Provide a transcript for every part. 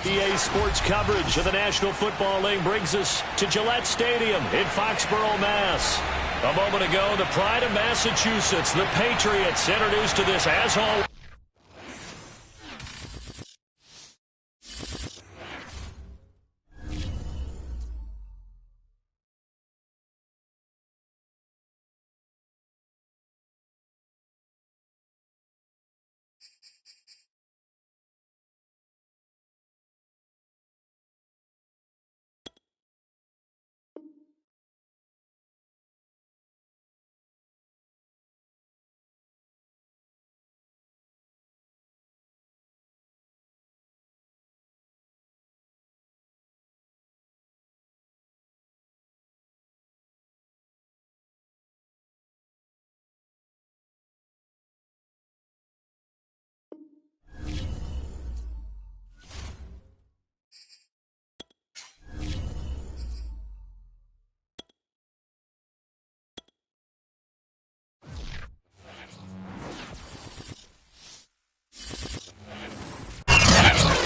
EA Sports coverage of the National Football League brings us to Gillette Stadium in Foxborough, Mass. A moment ago, the pride of Massachusetts, the Patriots, introduced to this as always.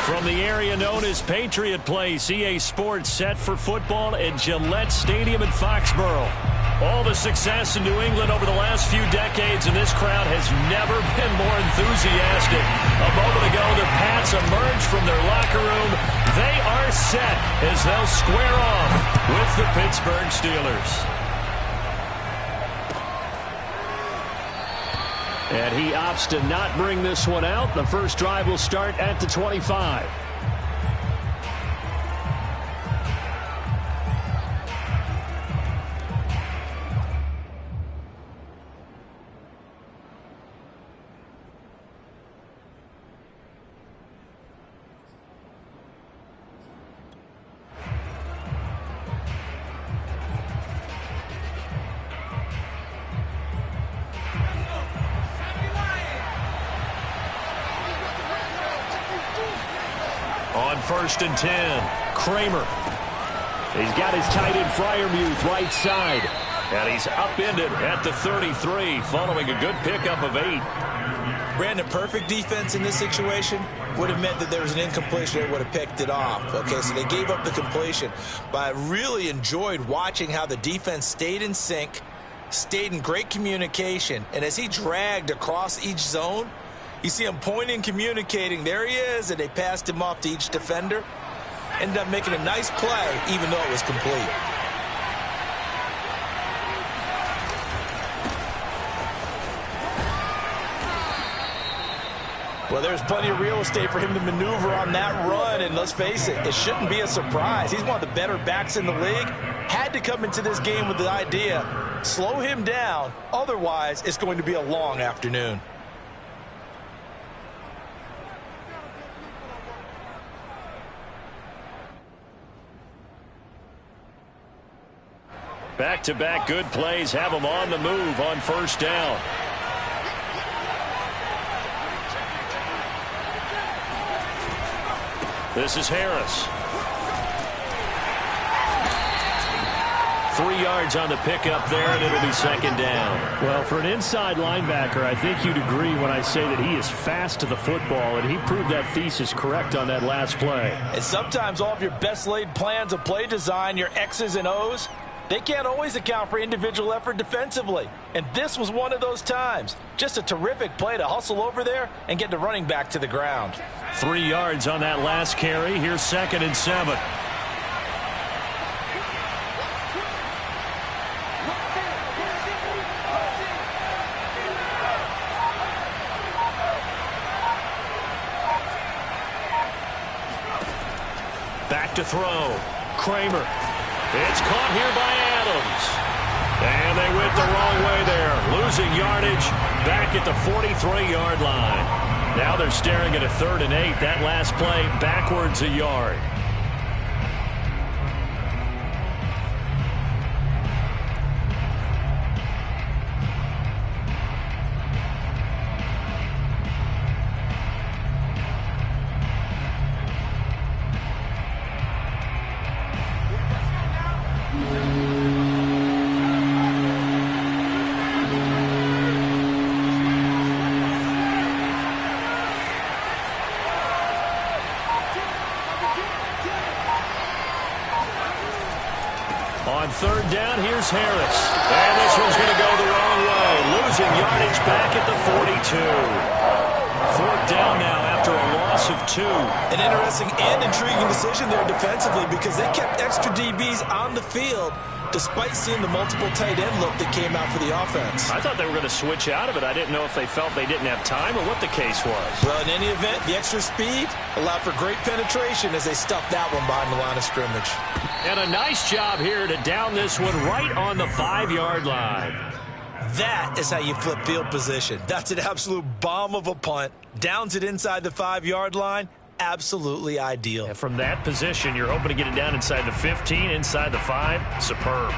From the area known as Patriot Place, EA Sports set for football at Gillette Stadium in Foxborough. All the success in New England over the last few decades, and this crowd has never been more enthusiastic. A moment ago, the Pats emerged from their locker room. They are set as they'll square off with the Pittsburgh Steelers. And he opts to not bring this one out. The first drive will start at the 25. On 1st and 10, Kramer. He's got his tight end Freiermuth right side. And he's upended at the 33 following a good pickup of 8. Brandon, perfect defense in this situation would have meant that there was an incompletion that would have picked it off. Okay, so they gave up the completion. But I really enjoyed watching how the defense stayed in sync, stayed in great communication. And as he dragged across each zone, you see him pointing, communicating. There he is, and they passed him off to each defender. Ended up making a nice play, even though it was complete. Well, there's plenty of real estate for him to maneuver on that run, and let's face it, it shouldn't be a surprise. He's one of the better backs in the league. Had to come into this game with the idea, slow him down, otherwise it's going to be a long afternoon. Back-to-back good plays have him on the move on 1st down. This is Harris. 3 yards on the pickup there, and it'll be 2nd down. Well, for an inside linebacker, I think you'd agree when I say that he is fast to the football, and he proved that thesis correct on that last play. And sometimes all of your best laid plans of play design, your X's and O's, they can't always account for individual effort defensively. And this was one of those times. Just a terrific play to hustle over there and get the running back to the ground. 3 yards on that last carry. Here's 2nd and 7. Back to throw. Kramer. It's caught here by Adams. And they went the wrong way there. Losing yardage back at the 43-yard line. Now they're staring at a 3rd and 8. That last play backwards a yard. third down, here's Harris. And this one's going to go the wrong way. Losing yardage back at the 42. Fourth down now after a loss of 2. An interesting and intriguing decision there defensively because they kept extra DBs on the field despite seeing the multiple tight end look that came out for the offense. I thought they were going to switch out of it. I didn't know if they felt they didn't have time or what the case was. Well, in any event, the extra speed allowed for great penetration as they stuffed that one behind the line of scrimmage. And a nice job here to down this one right on the 5-yard line. That is how you flip field position. That's an absolute bomb of a punt. Downs it inside the 5-yard line. Absolutely ideal. And from that position, you're hoping to get it down inside the 15, inside the 5. Superb.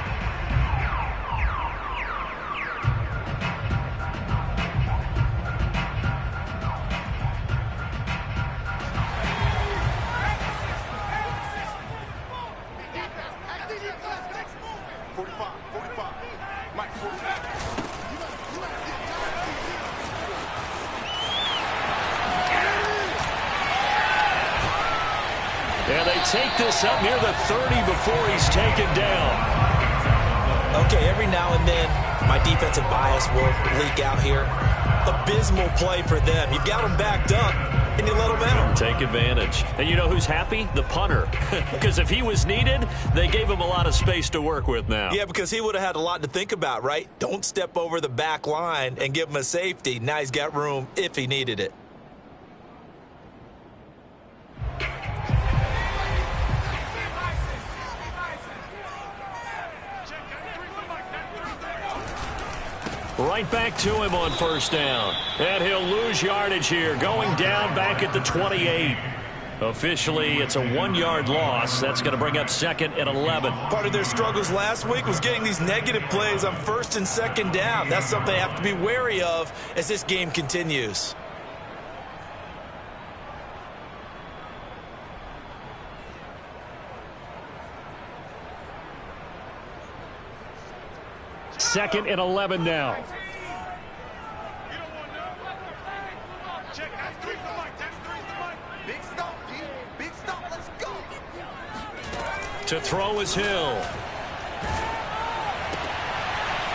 And they take this up near the 30 before he's taken down. Okay, every now and then, my defensive bias will leak out here. Abysmal play for them. You've got them backed up, and you let them out. Take advantage. And you know who's happy? The punter. Because if he was needed, they gave him a lot of space to work with now. Yeah, because he would have had a lot to think about, right? Don't step over the back line and give him a safety. Now he's got room if he needed it. Right back to him on first down. And he'll lose yardage here, going down back at the 28. Officially, it's a 1-yard loss. That's going to bring up 2nd and 11. Part of their struggles last week was getting these negative plays on 1st and 2nd down. That's something they have to be wary of as this game continues. Second and 11 now. To throw is Hill.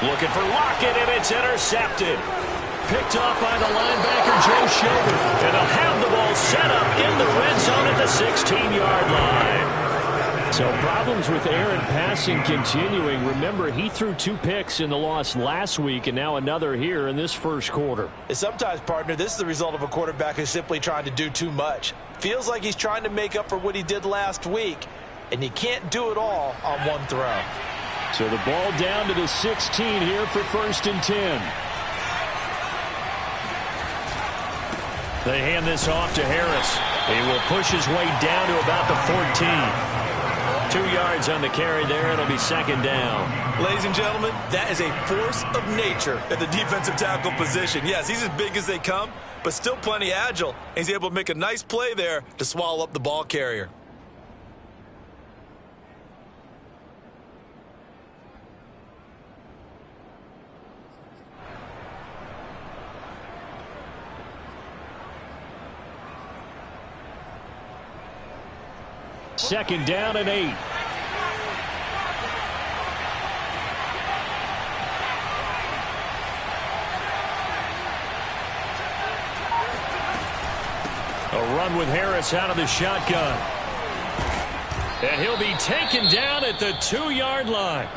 Looking for Lockett, and it's intercepted. Picked off by the linebacker, Joe Schilder. And they'll have the ball set up in the red zone at the 16-yard line. So problems with Aaron passing continuing. Remember, he threw 2 picks in the loss last week and now another here in this first quarter. And sometimes, partner, this is the result of a quarterback who's simply trying to do too much. Feels like he's trying to make up for what he did last week, and you can't do it all on one throw. So the ball down to the 16 here for 1st and 10. They hand this off to Harris. He will push his way down to about the 14. 2 yards on the carry there. It'll be 2nd down. Ladies and gentlemen, that is a force of nature at the defensive tackle position. Yes, he's as big as they come, but still plenty agile. He's able to make a nice play there to swallow up the ball carrier. Second down and 8. A run with Harris out of the shotgun. And he'll be taken down at the 2-yard line.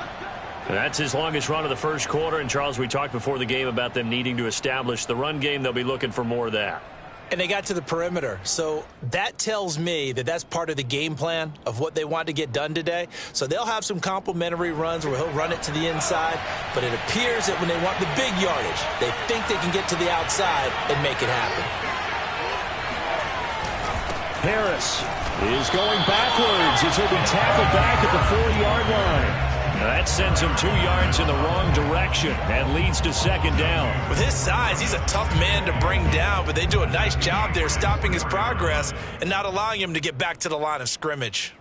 That's his longest run of the first quarter. And, Charles, we talked before the game about them needing to establish the run game. They'll be looking for more of that. And they got to the perimeter. So that tells me that that's part of the game plan of what they want to get done today. So they'll have some complementary runs where he'll run it to the inside. But it appears that when they want the big yardage, they think they can get to the outside and make it happen. Harris is going backwards as he'll be tackled back at the 40-yard line. That sends him 2 yards in the wrong direction and leads to 2nd down. With his size, he's a tough man to bring down, but they do a nice job there stopping his progress and not allowing him to get back to the line of scrimmage.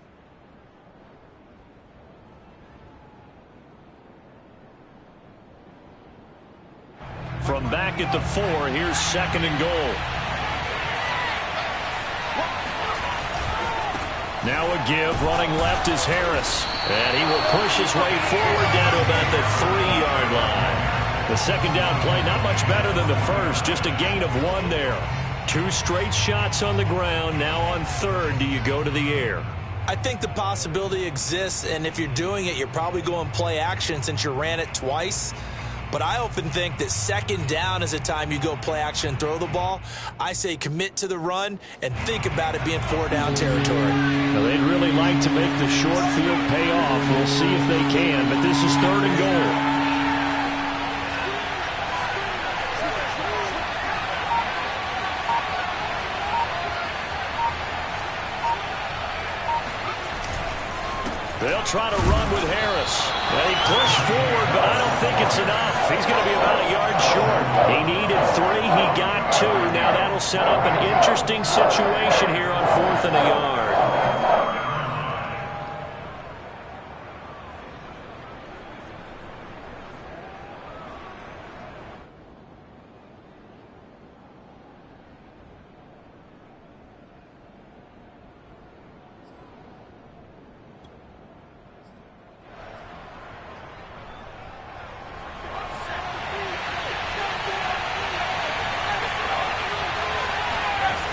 From back at the 4, here's 2nd and goal. Now a give, running left is Harris. And he will push his way forward down to about the 3-yard line. The second down play, not much better than the first, just a gain of 1 there. 2 straight shots on the ground. Now on third, do you go to the air? I think the possibility exists, and if you're doing it, you're probably going play action since you ran it twice. But I often think that second down is a time you go play action and throw the ball. I say commit to the run and think about it being 4-down territory. Well, they'd really like to make the short field pay off. We'll see if they can, but this is 3rd and goal. They'll try to run with Harris. They push forward, but I don't think it's enough. He's going to be about a yard short. He needed 3. He got 2. Now that'll set up an interesting situation here on 4th and a yard.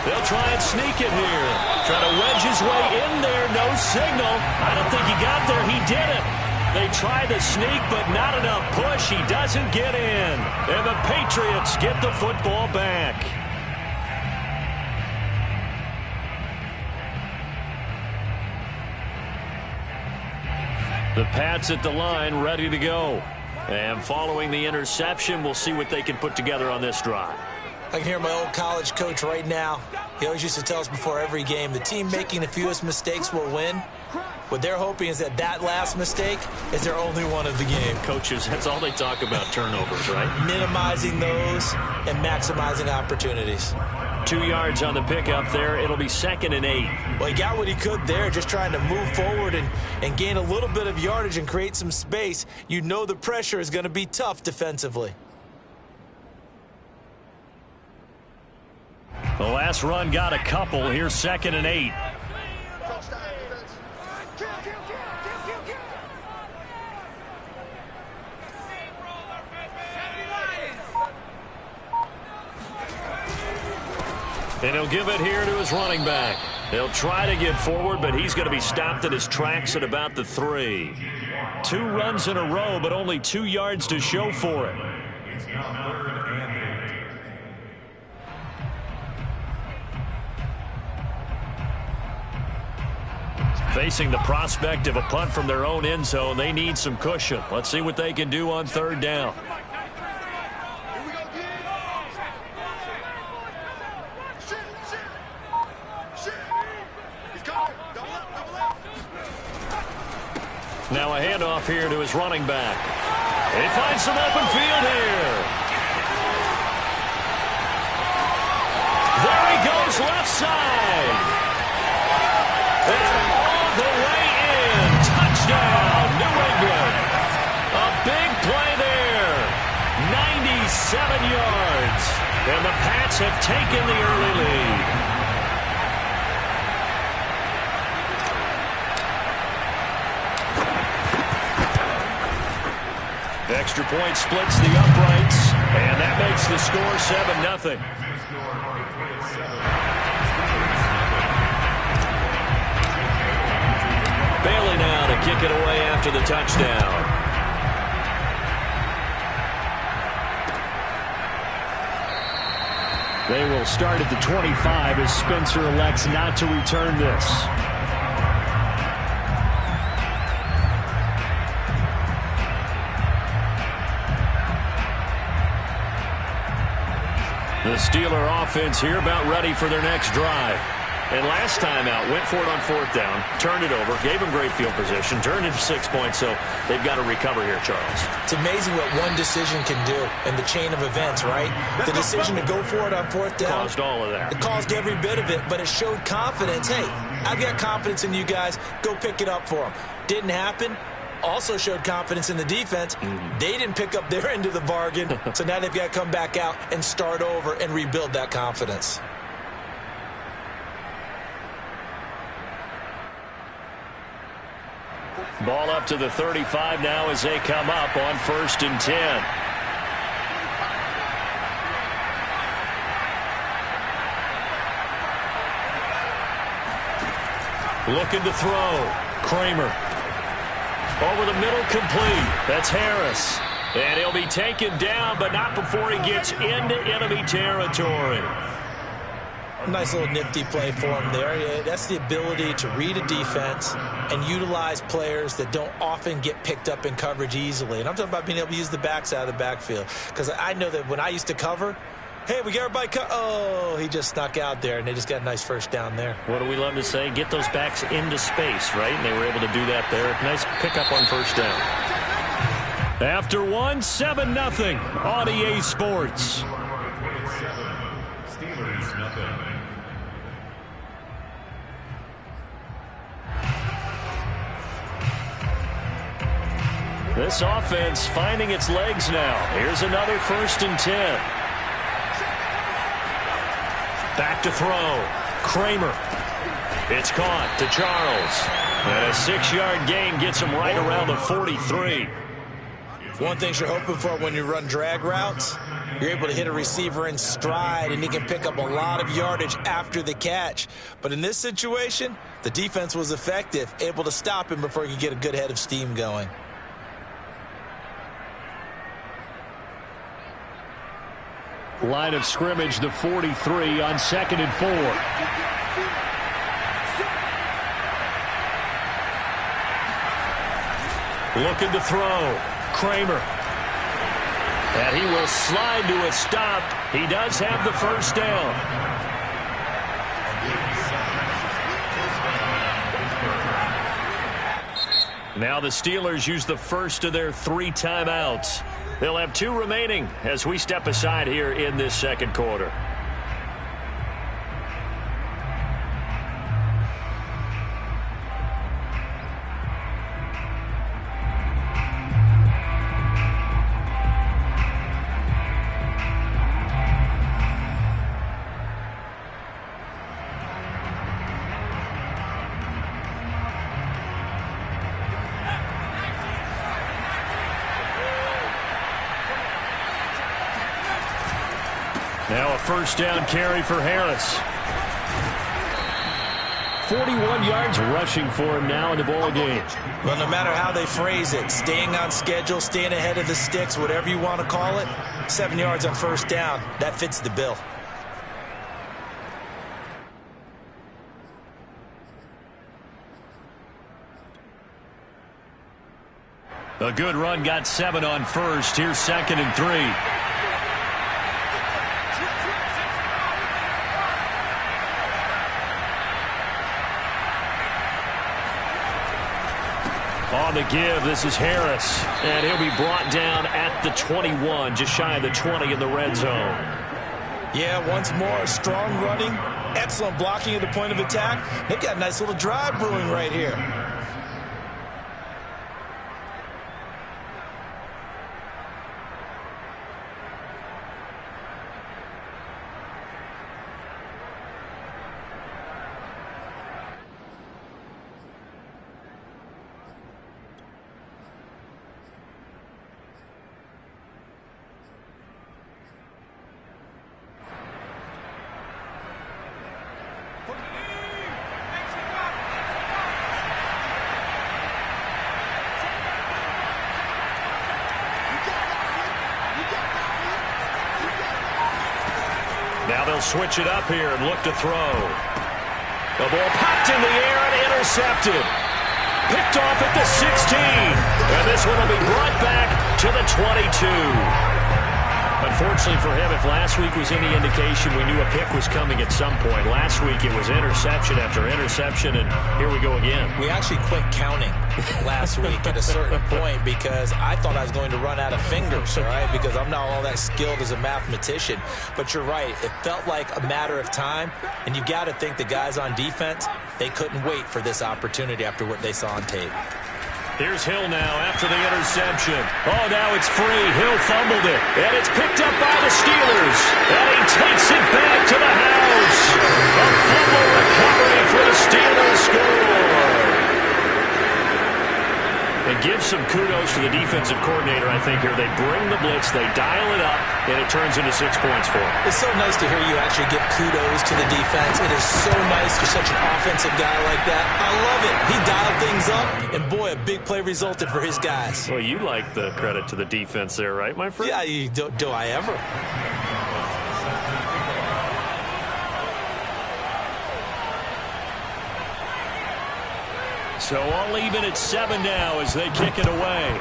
They'll try and sneak it here. Try to wedge his way in there. No signal. I don't think he got there. He didn't. They try the sneak, but not enough push. He doesn't get in. And the Patriots get the football back. The Pats at the line, ready to go. And following the interception, we'll see what they can put together on this drive. I can hear my old college coach right now. He always used to tell us before every game, the team making the fewest mistakes will win. What they're hoping is that that last mistake is their only one of the game. Coaches, that's all they talk about, turnovers, right? Minimizing those and maximizing opportunities. 2 yards on the pickup there. It'll be 2nd and 8. Well, he got what he could there, just trying to move forward and gain a little bit of yardage and create some space. You know the pressure is going to be tough defensively. The last run got a couple. Here's 2nd and 8. And he'll give it here to his running back. He'll try to get forward, but he's going to be stopped at his tracks at about the 3. 2 runs in a row, but only 2 yards to show for it. It's now 3rd and 8. Facing the prospect of a punt from their own end zone, they need some cushion. Let's see what they can do on 3rd down. Now a handoff here to his running back. He finds some open field here. There he goes, left side. It's all the way in. Touchdown, New England. A big play there. 97 yards. And the Pats have taken the early lead. Extra point splits the uprights, and that makes the score 7-0. Bailey now to kick it away after the touchdown. They will start at the 25 as Spencer elects not to return this. The Steeler offense here about ready for their next drive. And last time out, went for it on 4th down, turned it over, gave them great field position, turned it 6 points, so they've got to recover here, Charles. It's amazing what one decision can do in the chain of events, right? The decision to go for it on 4th down. Caused all of that. It caused every bit of it, but it showed confidence. Hey, I've got confidence in you guys. Go pick it up for them. Didn't happen. Also showed confidence in the defense. They didn't pick up their end of the bargain, so now they've got to come back out and start over and rebuild that confidence. Ball up to the 35 now as they come up on 1st and 10. Looking to throw. Kramer. Over the middle, complete. That's Harris. And he'll be taken down, but not before he gets into enemy territory. Nice little nifty play for him there. That's the ability to read a defense and utilize players that don't often get picked up in coverage easily. And I'm talking about being able to use the backs out of the backfield. Because I know that when I used to cover, hey, we got everybody oh, he just snuck out there, and they just got a nice first down there. What do we love to say? Get those backs into space, right? And they were able to do that there. Nice pickup on 1st down. After 1, 7-0 on EA Sports. Steelers nothing. This offense finding its legs now. Here's another 1st and 10. Back to throw. Kramer. It's caught to Charles. And a 6-yard gain gets him right around the 43. One thing you're hoping for when you run drag routes, you're able to hit a receiver in stride, and he can pick up a lot of yardage after the catch. But in this situation, the defense was effective, able to stop him before he could get a good head of steam going. Line of scrimmage, the 43 on 2nd and 4. Looking to throw. Kramer. And he will slide to a stop. He does have the 1st down. Now the Steelers use the first of their 3 timeouts. They'll have 2 remaining as we step aside here in this 2nd quarter. Now a 1st down carry for Harris. 41 yards rushing for him now in the ball game. Well, no matter how they phrase it, staying on schedule, staying ahead of the sticks, whatever you want to call it, 7 yards on 1st down, that fits the bill. A good run got 7 on 1st. Here's 2nd and 3. On the give, this is Harris, and he'll be brought down at the 21, just shy of the 20 in the red zone. Yeah, once more, strong running, excellent blocking at the point of attack. They've got a nice little drive brewing right here. Now they'll switch it up here and look to throw. The ball popped in the air and intercepted. Picked off at the 16. And this one will be brought back to the 22. Unfortunately for him, if last week was any indication, we knew a pick was coming at some point. Last week it was interception after interception, and here we go again. We actually quit counting last week at a certain point because I thought I was going to run out of fingers, all right, because I'm not all that skilled as a mathematician. But you're right. It felt like a matter of time, and you got to think the guys on defense, they couldn't wait for this opportunity after what they saw on tape. Here's Hill now after the interception. Oh, now it's free. Hill fumbled it. And it's picked up by the Steelers. And he takes it back to the house. A fumble recovery for the Steelers score. some kudos to the defensive coordinator, I think, here. They bring the blitz, they dial it up, and it turns into 6 points for them. It's so nice to hear you actually give kudos to the defense. It is so nice for such an offensive guy like that. I love it. He dialed things up, and boy, a big play resulted for his guys. Well, you like the credit to the defense there, right, my friend? Yeah, do I ever? So all even at 7 now as they kick it away.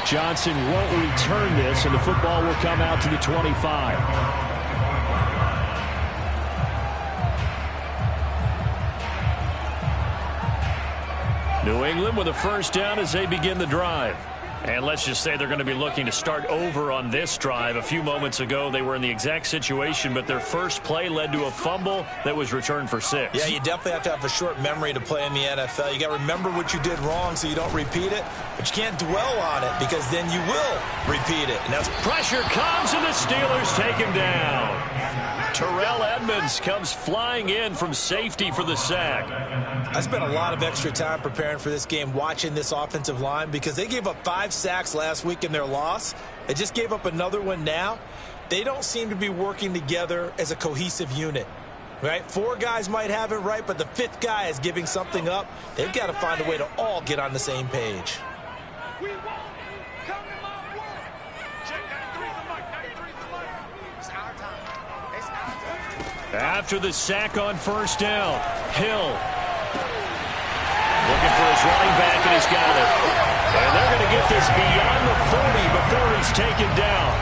Johnson won't return this, and the football will come out to the 25. New England with a first down as they begin the drive. And let's just say they're going to be looking to start over on this drive. A few moments ago, they were in the exact situation, but their first play led to a fumble that was returned for 6. Yeah, you definitely have to have a short memory to play in the NFL. You got to remember what you did wrong so you don't repeat it, but you can't dwell on it because then you will repeat it. And that's pressure comes, and the Steelers take him down. Terrell Edmonds comes flying in from safety for the sack. I spent a lot of extra time preparing for this game watching this offensive line because they gave up 5 sacks last week in their loss. They just gave up another one now. They don't seem to be working together as a cohesive unit. Right? 4 guys might have it right, but the 5th guy is giving something up. They've got to find a way to all get on the same page. After the sack on first down, Hill looking for his running back, and he's got it. And they're going to get this beyond the 40 before he's taken down.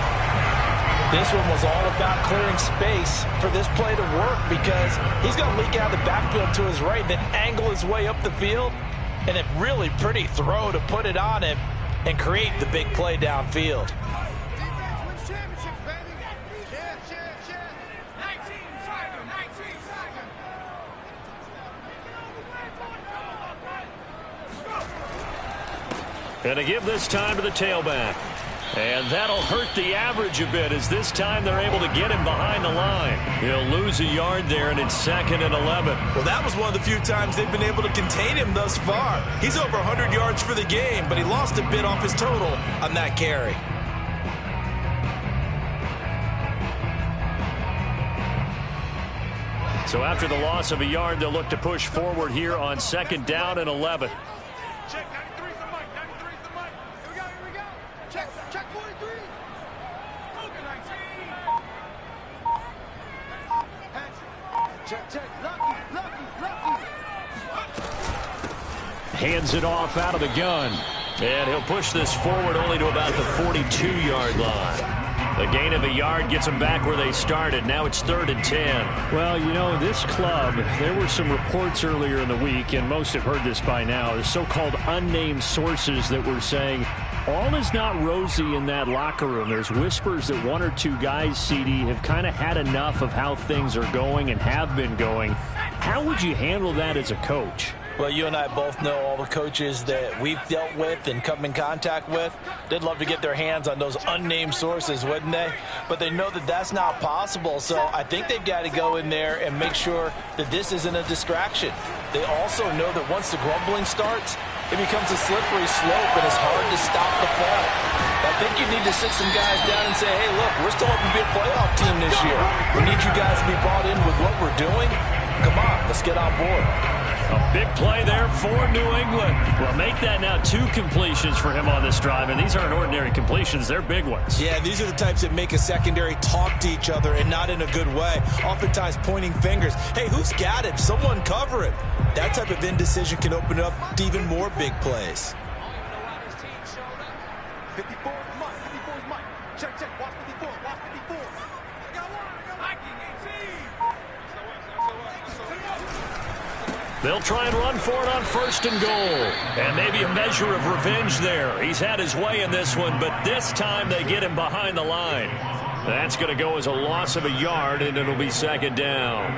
This one was all about clearing space for this play to work because he's going to leak out of the backfield to his right, then angle his way up the field, and a really pretty throw to put it on him and create the big play downfield. And to give this time to the tailback. And that'll hurt the average a bit as this time they're able to get him behind the line. He'll lose a yard there, and it's 2nd and 11. Well, that was one of the few times they've been able to contain him thus far. He's over 100 yards for the game, but he lost a bit off his total on that carry. So after the loss of a yard, they'll look to push forward here on 2nd down and 11. Check 93 for Mike. 93 for Mike. Here we go. Check 43. Open 19. Check. Lucky. Hands it off out of the gun. And he'll push this forward only to about the 42-yard line. The gain of a yard gets them back where they started. Now it's 3rd and 10. Well, you know, this club, there were some reports earlier in the week, and most have heard this by now, the so-called unnamed sources that were saying all is not rosy in that locker room. There's whispers that 1 or 2 guys, CD, have kind of had enough of how things are going and have been going. How would you handle that as a coach? Well, you and I both know all the coaches that we've dealt with and come in contact with. They'd love to get their hands on those unnamed sources, wouldn't they? But they know that that's not possible, so I think they've got to go in there and make sure that this isn't a distraction. They also know that once the grumbling starts, it becomes a slippery slope and it's hard to stop the fall. I think you need to sit some guys down and say, hey, look, we're still hoping to be a playoff team this year. We need you guys to be brought in with what we're doing. Come on, let's get on board. A big play there for New England. Well, make that now 2 completions for him on this drive, and these aren't ordinary completions. They're big ones. Yeah, these are the types that make a secondary talk to each other and not in a good way. Oftentimes pointing fingers. Hey, who's got it? Someone cover it. That type of indecision can open up to even more big plays. 54 is Mike. 54 is Mike. Check. Watch 54. Watch 54. I got one. Hiking 18. They'll try and run for it on 1st and goal. And maybe a measure of revenge there. He's had his way in this one, but this time they get him behind the line. That's going to go as a loss of a yard, and it'll be 2nd down.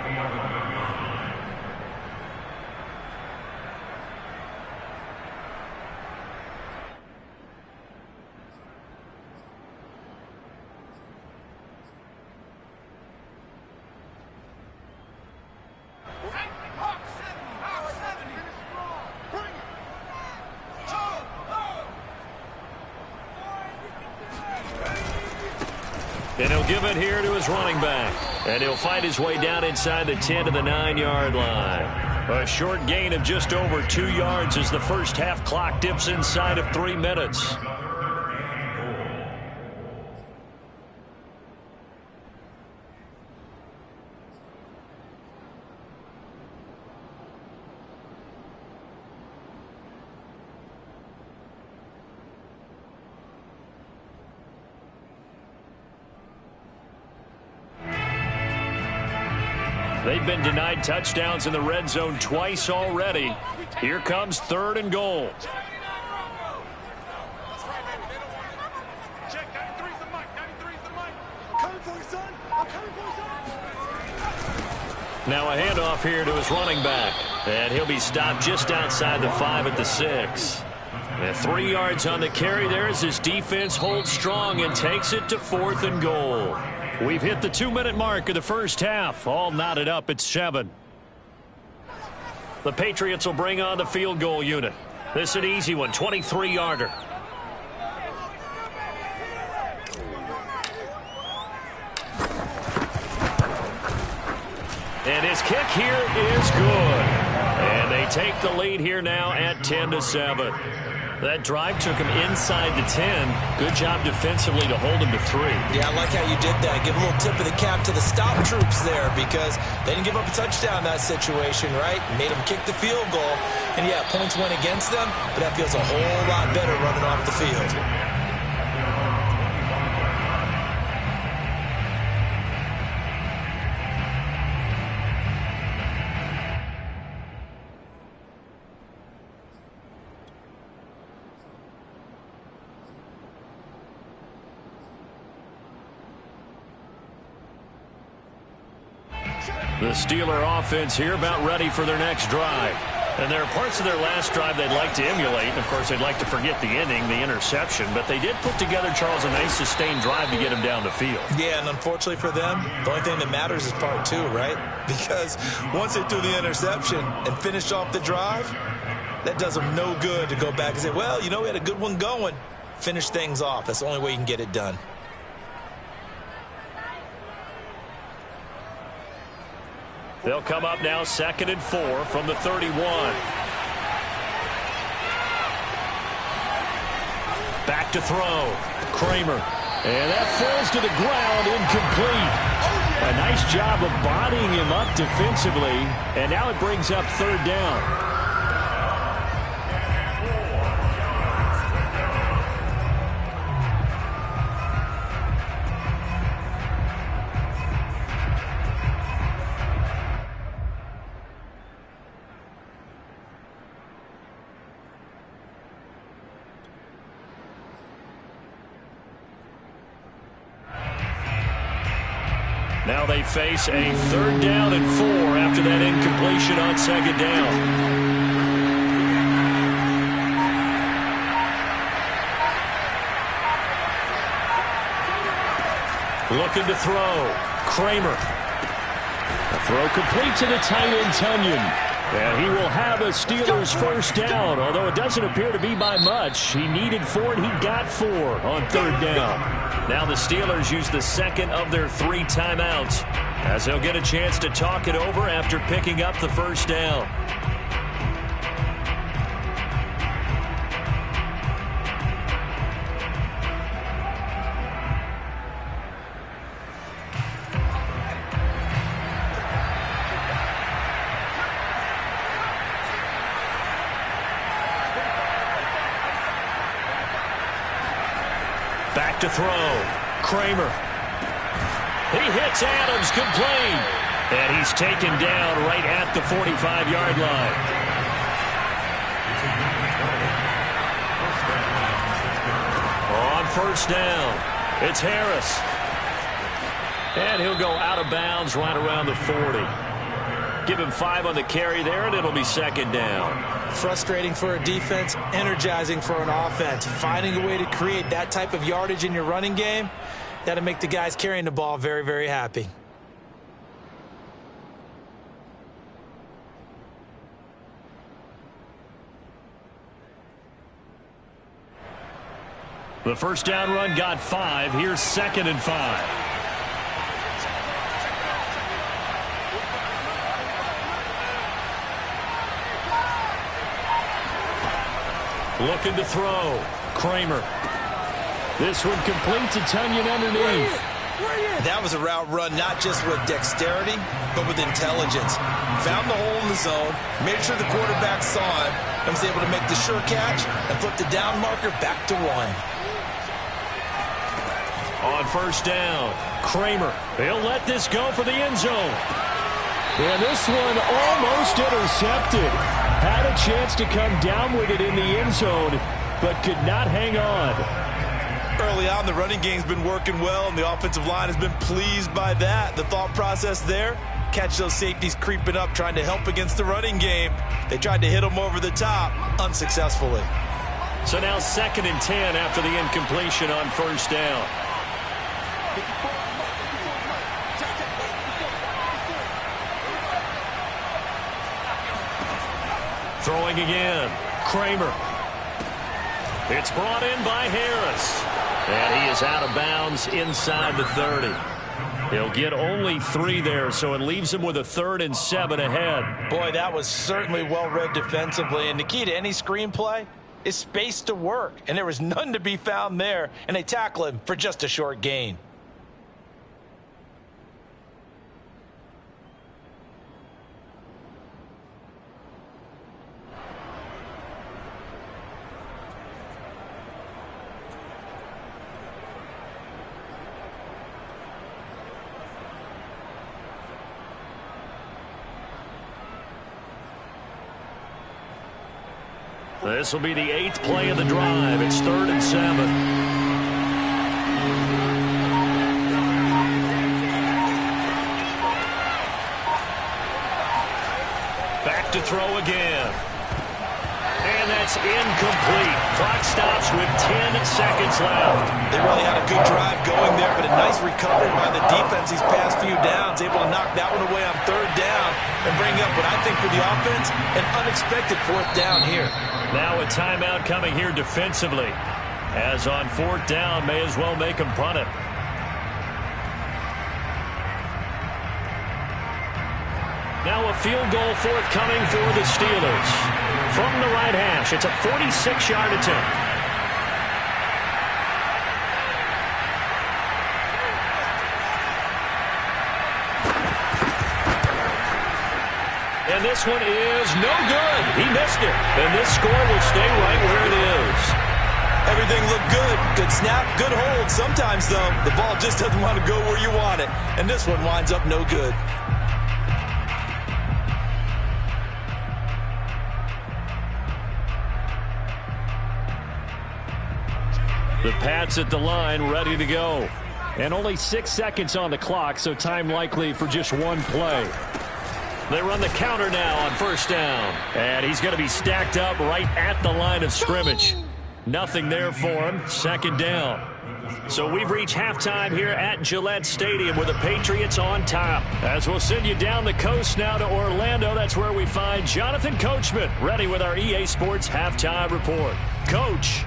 And he'll give it here to his running back. And he'll fight his way down inside the 10 to the 9-yard line. A short gain of just over 2 yards as the first half clock dips inside of 3 minutes. They've been denied touchdowns in the red zone twice already. Here comes 3rd and goal. Check, 93's the mic, 93's the mic. I'm coming for you, son. I'm coming for you, son. Now a handoff here to his running back. And he'll be stopped just outside the 5 at the 6. And 3 yards on the carry there as his defense holds strong and takes it to 4th and goal. We've hit the 2-minute mark of the first half. All knotted up at 7. The Patriots will bring on the field goal unit. This is an easy one, 23-yarder. And his kick here is good. And they take the lead here now at 10-7. That drive took him inside the 10. Good job defensively to hold him to 3. Yeah, I like how you did that. Give a little tip of the cap to the stop troops there because they didn't give up a touchdown in that situation, right? Made them kick the field goal. And, yeah, points went against them, but that feels a whole lot better running off the field. The Steeler offense here about ready for their next drive. And there are parts of their last drive they'd like to emulate. Of course, they'd like to forget the ending, the interception. But they did put together, Charles, a nice sustained drive to get him down the field. Yeah, and unfortunately for them, the only thing that matters is part 2, right? Because once they threw the interception and finished off the drive, that does them no good to go back and say, well, you know, we had a good one going. Finish things off. That's the only way you can get it done. They'll come up now 2nd and 4 from the 31. Back to throw. Kramer. And that falls to the ground, incomplete. A nice job of bodying him up defensively. And now it brings up 3rd down. Now they face a 3rd down and 4 after that incompletion on 2nd down. Looking to throw. Kramer. A throw complete to the tight end, Tunyon. And he will have a Steelers 1st down, although it doesn't appear to be by much. He needed 4, and he got 4 on 3rd down. Now the Steelers use the 2nd of their 3 timeouts as they'll get a chance to talk it over after picking up the 1st down. Back to throw. Kramer. He hits Adams complete. And he's taken down right at the 45-yard line. On 1st down, it's Harris. And he'll go out of bounds right around the 40. Give him 5 on the carry there, and it'll be 2nd down. Frustrating for a defense, energizing for an offense. Finding a way to create that type of yardage in your running game, that'll make the guys carrying the ball very, very happy. The 1st down run got 5. Here's 2nd and 5. Looking to throw. Kramer. This one complete to Tunyon underneath. That was a route run not just with dexterity, but with intelligence. Found the hole in the zone, made sure the quarterback saw him, and was able to make the sure catch and flip the down marker back to 1. On first down, Kramer. He'll let this go for the end zone. And this one almost intercepted. Had a chance to come down with it in the end zone, but could not hang on. Early on, the running game's been working well, and the offensive line has been pleased by that. The thought process there, catch those safeties creeping up, trying to help against the running game. They tried to hit them over the top, unsuccessfully. So now 2nd and 10 after the incompletion on first down. Throwing again. Kramer. It's brought in by Harris. And he is out of bounds inside the 30. He'll get only 3 there, so it leaves him with a 3rd and 7 ahead. Boy, that was certainly well read defensively. And the key to any screenplay is space to work. And there was none to be found there. And they tackle him for just a short gain. This will be the 8th play of the drive. It's 3rd and 7. Back to throw again. And that's incomplete. Clock stops with 10 seconds left. They really had a good drive going there, but a nice recovery by the defense these past few downs. Able to knock that one away on 3rd down and bring up what I think for the offense, an unexpected 4th down here. Now a timeout coming here defensively. As on 4th down, may as well make them punt it. Now a field goal forthcoming for the Steelers. From the right hash, it's a 46-yard attempt. And this one is no good. He missed it. And this score will stay right where it is. Everything looked good. Good snap, good hold. Sometimes, though, the ball just doesn't want to go where you want it. And this one winds up no good. The Pats at the line, ready to go. And only 6 seconds on the clock, so time likely for just one play. They run the counter now on first down. And he's going to be stacked up right at the line of scrimmage. Nothing there for him. 2nd down. So we've reached halftime here at Gillette Stadium with the Patriots on top. As we'll send you down the coast now to Orlando, that's where we find Jonathan Coachman ready with our EA Sports Halftime Report. Coach.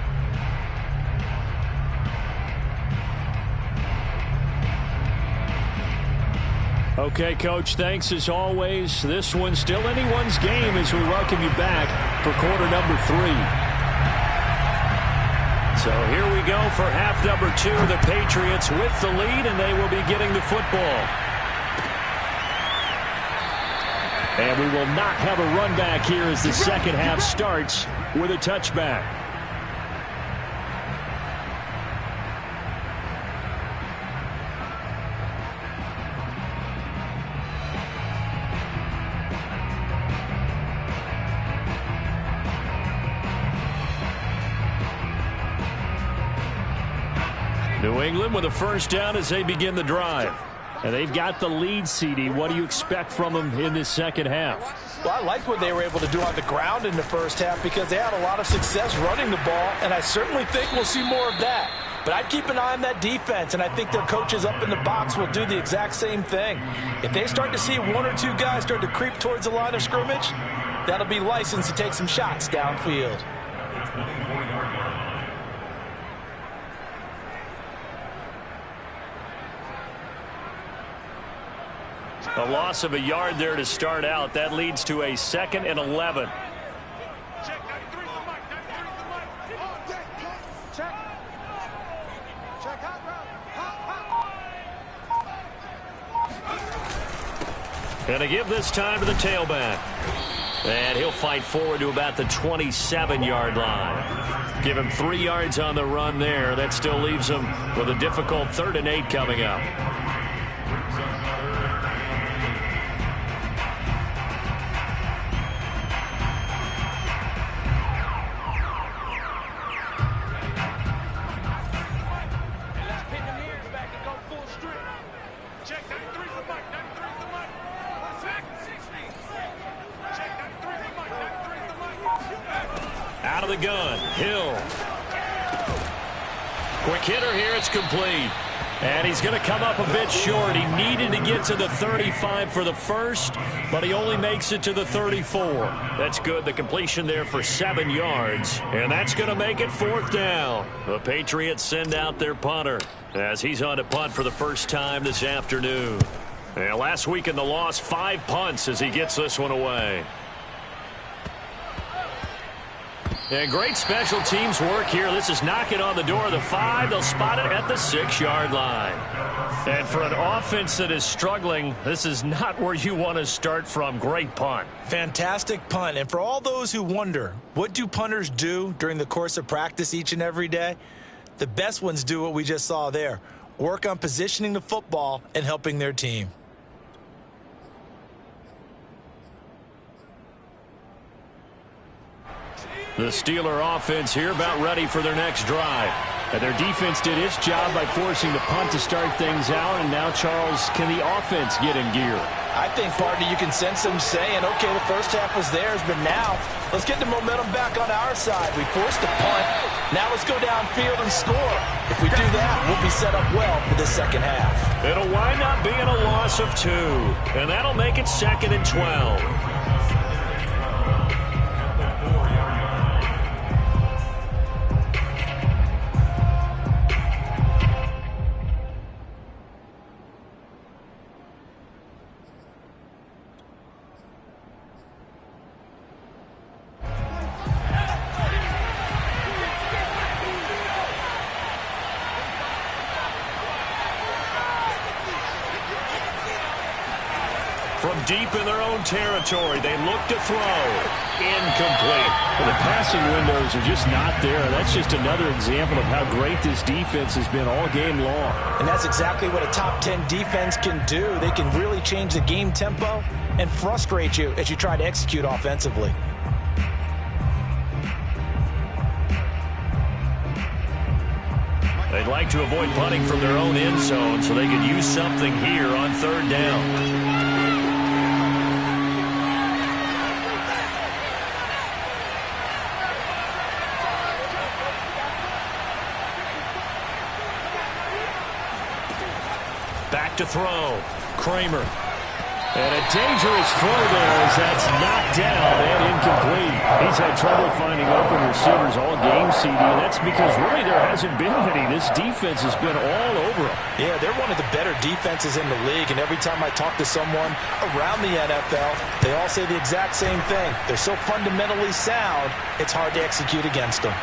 Okay, Coach, thanks as always. This one's still anyone's game as we welcome you back for quarter number 3. So here we go for half number 2. The Patriots with the lead, and they will be getting the football. And we will not have a run back here as the second half starts with a touchback. New England with a first down as they begin the drive. And they've got the lead, CD. What do you expect from them in this second half? Well, I like what they were able to do on the ground in the first half because they had a lot of success running the ball, and I certainly think we'll see more of that. But I'd keep an eye on that defense, and I think their coaches up in the box will do the exact same thing. If they start to see 1 or 2 guys start to creep towards the line of scrimmage, that'll be licensed to take some shots downfield. A loss of a yard there to start out. That leads to a 2nd and 11. Check. Check hot route. Hot. And to give this time to the tailback. And he'll fight forward to about the 27-yard line. Give him 3 yards on the run there. That still leaves him with a difficult 3rd and 8 coming up. Out of the gun, Hill. Quick hitter here, it's complete. And he's going to come up a bit short. He needed to get to the 35 for the first, but he only makes it to the 34. That's good. The completion there for 7 yards. And that's going to make it 4th down. The Patriots send out their punter as he's on to punt for the first time this afternoon. And last week in the loss, 5 punts as he gets this one away. And great special teams work here. This is knocking on the door of the 5. They'll spot it at the 6-yard line. And for an offense that is struggling, this is not where you want to start from. Great punt. Fantastic punt. And for all those who wonder, what do punters do during the course of practice each and every day? The best ones do what we just saw there. Work on positioning the football and helping their team. The Steeler offense here about ready for their next drive. And their defense did its job by forcing the punt to start things out. And now, Charles, can the offense get in gear? I think, partner, you can sense them saying, okay, the first half was theirs, but now let's get the momentum back on our side. We forced a punt. Now let's go downfield and score. If we do that, we'll be set up well for the second half. It'll wind up being a loss of 2. And that'll make it 2nd and 12. From deep in their own territory, they look to throw. Incomplete. Well, the passing windows are just not there. That's just another example of how great this defense has been all game long. And that's exactly what a top 10 defense can do. They can really change the game tempo and frustrate you as you try to execute offensively. They'd like to avoid punting from their own end zone so they could use something here on 3rd down. Back to throw. Kramer. And a dangerous throw there as that's knocked down and incomplete. He's had trouble finding open receivers all game, CD, and that's because really there hasn't been many. This defense has been all over them. Yeah, they're one of the better defenses in the league, and every time I talk to someone around the NFL, they all say the exact same thing. They're so fundamentally sound, it's hard to execute against them.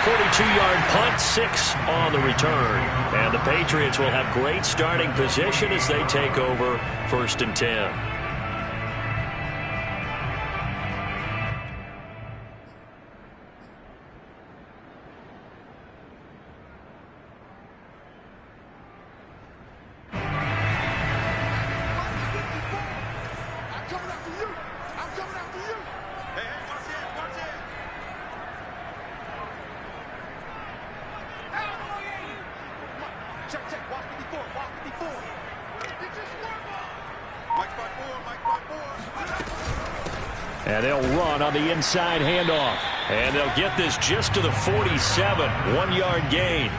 42-yard punt, 6 on the return. And the Patriots will have great starting position as they take over 1st and 10. And they'll run on the inside handoff. And they'll get this just to the 47. 1-yard gain.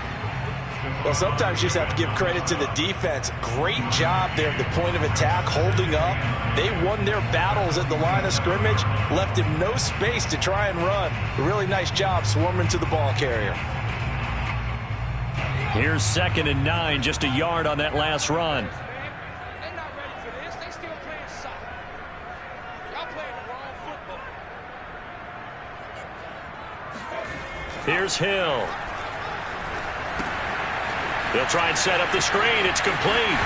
Well, sometimes you just have to give credit to the defense. Great job there at the point of attack, holding up. They won their battles at the line of scrimmage, left him no space to try and run. A really nice job swarming to the ball carrier. Here's 2nd and 9, just a yard on that last run. Here's Hill. They'll try and set up the screen. It's complete.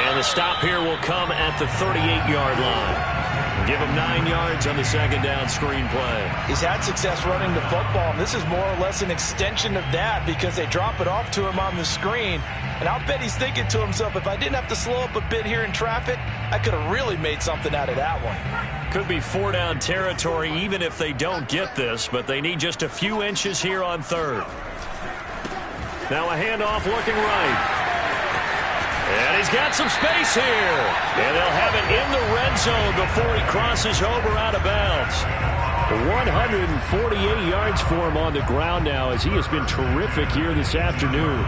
And the stop here will come at the 38-yard line. Give him 9 yards on the second down screen play. He's had success running the football, and this is more or less an extension of that because they drop it off to him on the screen. And I'll bet he's thinking to himself, if I didn't have to slow up a bit here in traffic, I could have really made something out of that one. Could be 4-down territory even if they don't get this, but they need just a few inches here on third. Now a handoff looking right. And he's got some space here. And they'll have it in the red zone before he crosses over out of bounds. 148 yards for him on the ground now as he has been terrific here this afternoon.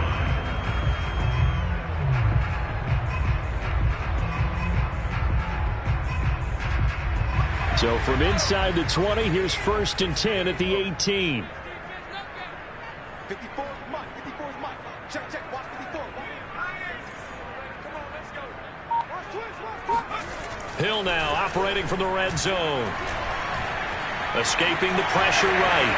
So from inside the 20, here's 1st and 10 at the 18. 54 is Mike. 54 is Mike. Check, check. Watch 54. Come on, let's go. Watch twist. Hill now operating from the red zone. Escaping the pressure right.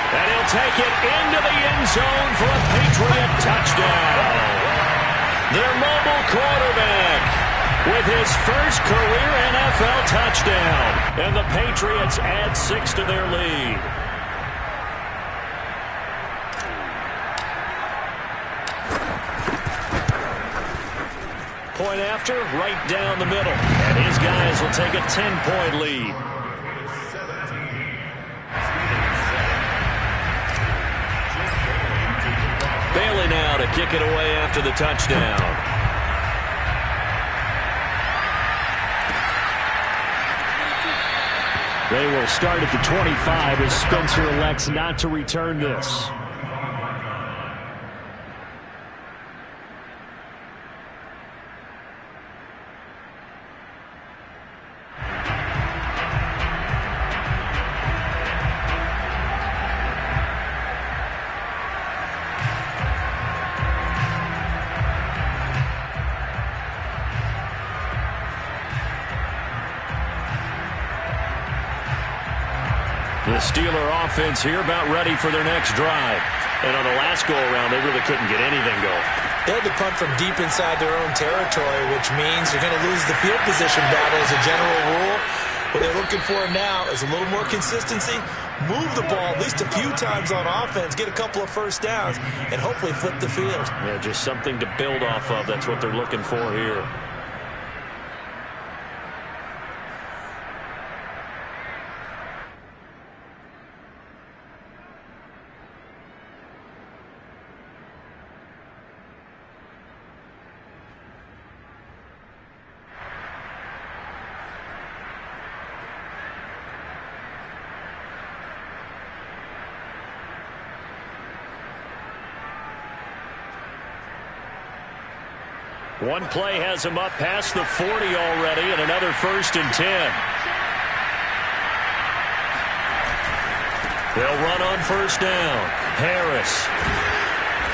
And he'll take it into the end zone for a Patriot touchdown. Their mobile quarterback with his first career NFL touchdown. And the Patriots add 6 to their lead. Point after, right down the middle. And his guys will take a 10-point lead. Bailey now to kick it away after the touchdown. They will start at the 25 as Spencer elects not to return this. The Steeler offense here about ready for their next drive. And on the last go-around, they really couldn't get anything going. They had to punt from deep inside their own territory, which means they're going to lose the field position battle as a general rule. What they're looking for now is a little more consistency, move the ball at least a few times on offense, get a couple of first downs, and hopefully flip the field. Yeah, just something to build off of. That's what they're looking for here. One play has him up past the 40 already, and another 1st and 10. They'll run on 1st down. Harris.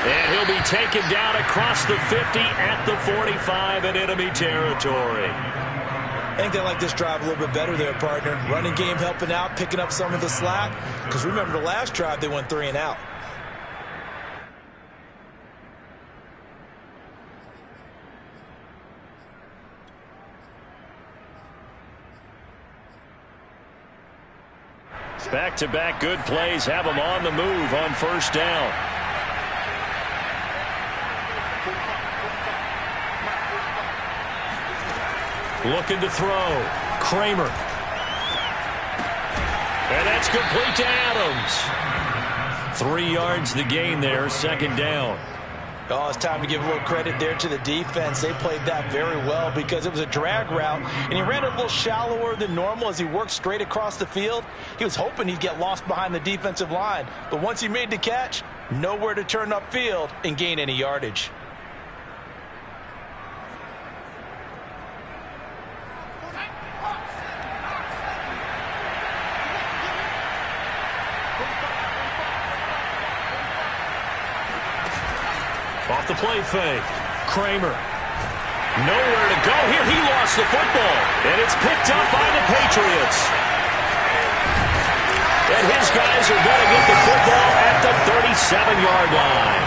And he'll be taken down across the 50 at the 45 in enemy territory. I think they like this drive a little bit better there, partner. Running game helping out, picking up some of the slack. Because remember the last drive, they went 3 and out. Back-to-back good plays have them on the move on 1st down. Looking to throw. Kramer. And that's complete to Adams. 3 yards the gain there, 2nd down. Oh, it's time to give a little credit there to the defense. They played that very well because it was a drag route, and he ran it a little shallower than normal as he worked straight across the field. He was hoping he'd get lost behind the defensive line, but once he made the catch, nowhere to turn upfield and gain any yardage. Off the play fake. Kramer. Nowhere to go here. He lost the football. And it's picked up by the Patriots. And his guys Eagles are going to get the football at the 37-yard line.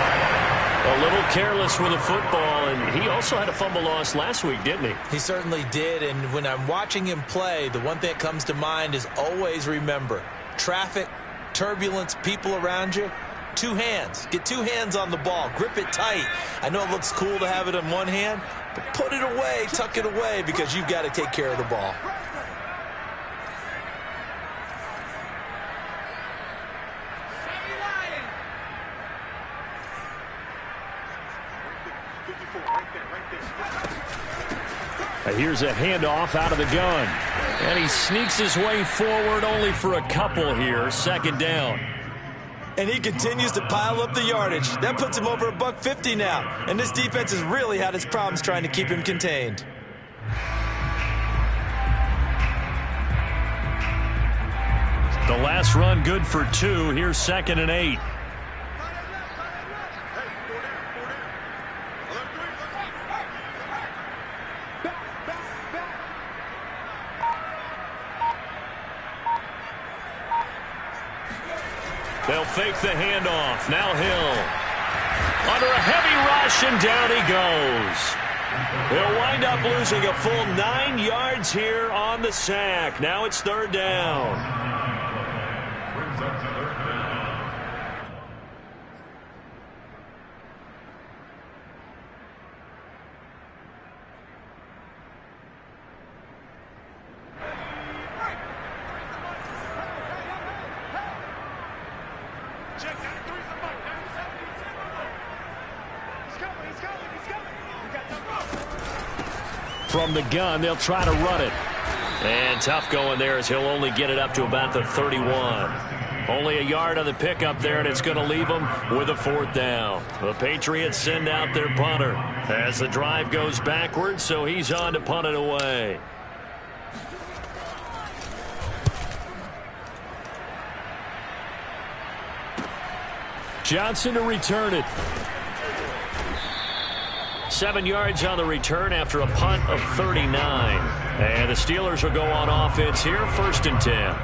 A little careless with the football, and he also had a fumble loss last week, didn't he? He certainly did, and when I'm watching him play, the one thing that comes to mind is always remember, traffic, turbulence, people around you, two hands. Get two hands on the ball. Grip it tight. I know it looks cool to have it in one hand, but put it away, tuck it away, because you've got to take care of the ball. Here's a handoff out of the gun. And he sneaks his way forward only for a couple here. Second down. And he continues to pile up the yardage. That puts him over $150 now. And this defense has really had its problems trying to keep him contained. The last run good for 2. Here's 2nd and 8. They'll fake the handoff. Now Hill. Under a heavy rush, and down he goes. He'll wind up losing a full 9 yards here on the sack. Now it's 3rd down. From the gun, they'll try to run it. And tough going there as he'll only get it up to about the 31. Only a yard on the pickup there, and it's going to leave them with a 4th down. The Patriots send out their punter as the drive goes backwards, so he's on to punt it away. Johnson to return it. 7 yards on the return after a punt of 39. And the Steelers will go on offense here, 1st and 10.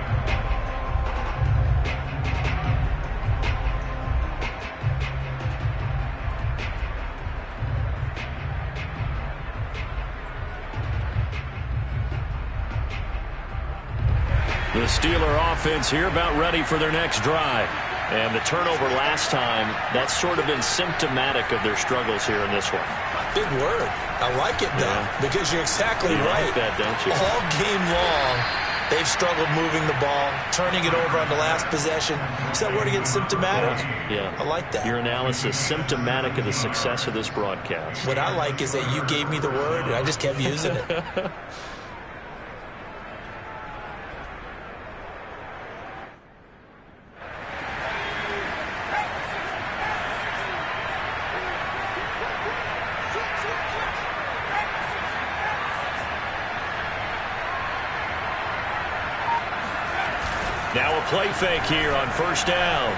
The Steeler offense here about ready for their next drive. And the turnover last time, that's sort of been symptomatic of their struggles here in this one. Big word. I like it, though, because you're exactly right. Like that, don't you? All game long, they've struggled moving the ball, turning it over on the last possession. Is that word again, symptomatic? Yeah. I like that. Your analysis, symptomatic of the success of this broadcast. What I like is that you gave me the word, and I just kept using it. Now a play fake here on 1st down.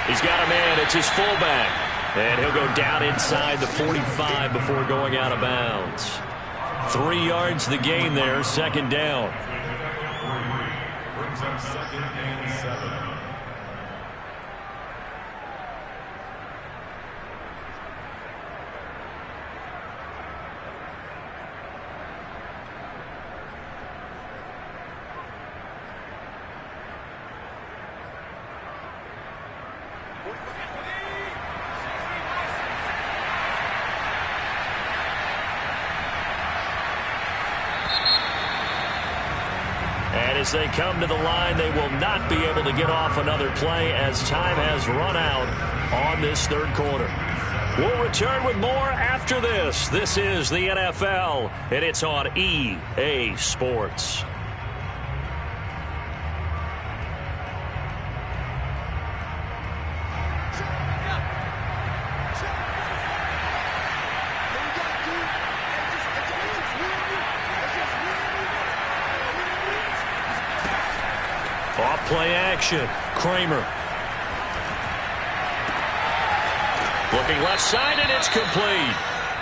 He's got a man. It's his fullback. And he'll go down inside the 45 before going out of bounds. 3 yards the gain there, 2nd down. Brings up 2nd and 7. As they come to the line, they will not be able to get off another play as time has run out on this 3rd quarter. We'll return with more after this. This is the NFL, and it's on EA Sports. Play action. Kramer. Looking left side, and it's complete.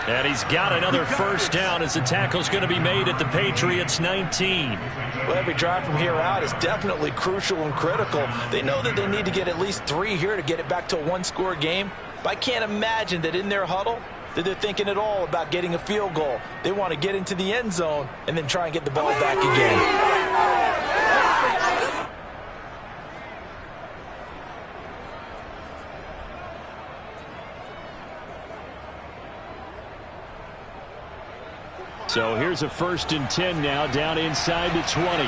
And he's got another first down as the tackle's going to be made at the Patriots' 19. Well, every drive from here out is definitely crucial and critical. They know that they need to get at least 3 here to get it back to a one-score game. But I can't imagine that in their huddle that they're thinking at all about getting a field goal. They want to get into the end zone and then try and get the ball back again. So here's a 1st and 10 now, down inside the 20.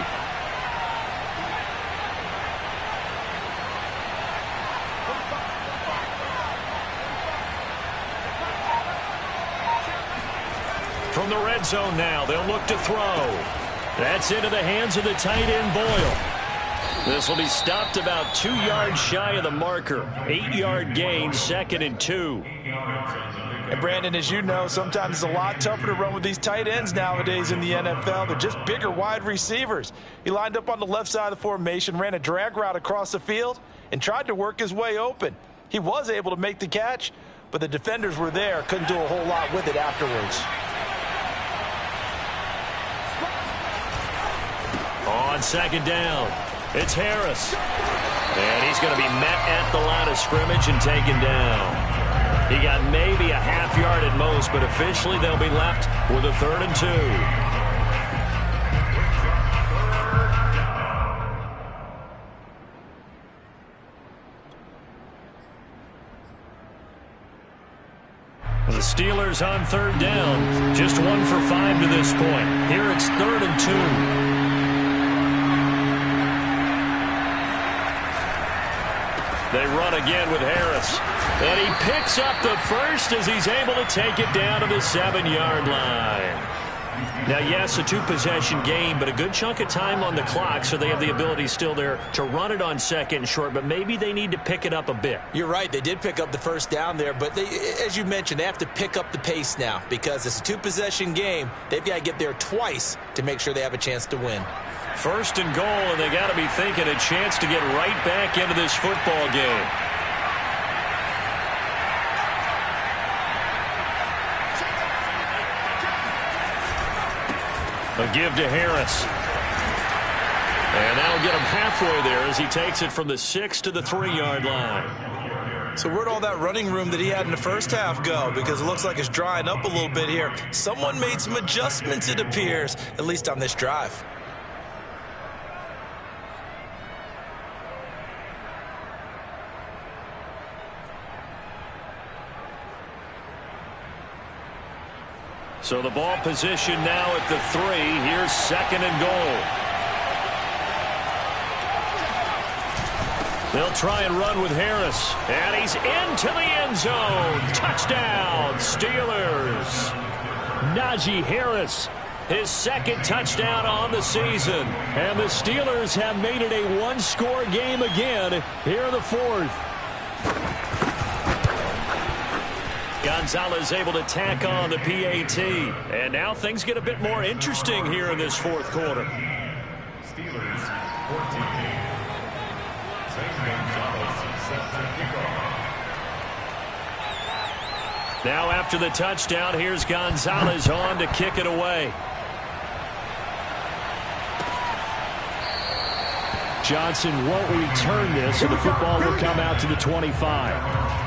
From the red zone now, they'll look to throw. That's into the hands of the tight end, Boyle. This will be stopped about 2 yards shy of the marker. 8-yard gain, 2nd and 2. And Brandon, as you know, sometimes it's a lot tougher to run with these tight ends nowadays in the NFL. They're just bigger wide receivers. He lined up on the left side of the formation, ran a drag route across the field, and tried to work his way open. He was able to make the catch, but the defenders were there, couldn't do a whole lot with it afterwards. On 2nd down, it's Harris. And he's going to be met at the line of scrimmage and taken down. He got maybe a half yard at most, but officially they'll be left with a 3rd and 2. The Steelers on 3rd down. Just 1 for 5 to this point. Here it's 3rd and 2. They run again with Harris. And he picks up the first as he's able to take it down to the 7-yard line. Now, yes, a 2-possession game, but a good chunk of time on the clock, so they have the ability still there to run it on 2nd and short, but maybe they need to pick it up a bit. You're right. They did pick up the first down there, but they, as you mentioned, they have to pick up the pace now because it's a 2-possession game. They've got to get there twice to make sure they have a chance to win. 1st and goal, and they got to be thinking a chance to get right back into this football game. A give to Harris. And that'll get him halfway there as he takes it from the 6 to the 3-yard line. So where'd all that running room that he had in the first half go? Because it looks like it's drying up a little bit here. Someone made some adjustments, it appears, at least on this drive. So the ball position now at the 3. Here's 2nd and goal. They'll try and run with Harris. And he's into the end zone. Touchdown, Steelers. Najee Harris, his 2nd touchdown on the season. And the Steelers have made it a 1-score game again here in the 4th. Gonzalez able to tack on the PAT. And now things get a bit more interesting here in this 4th quarter. Steelers 14. Gonzalez set to kick off. Now after the touchdown, here's Gonzalez on to kick it away. Johnson won't return this, so the football will come out to the 25.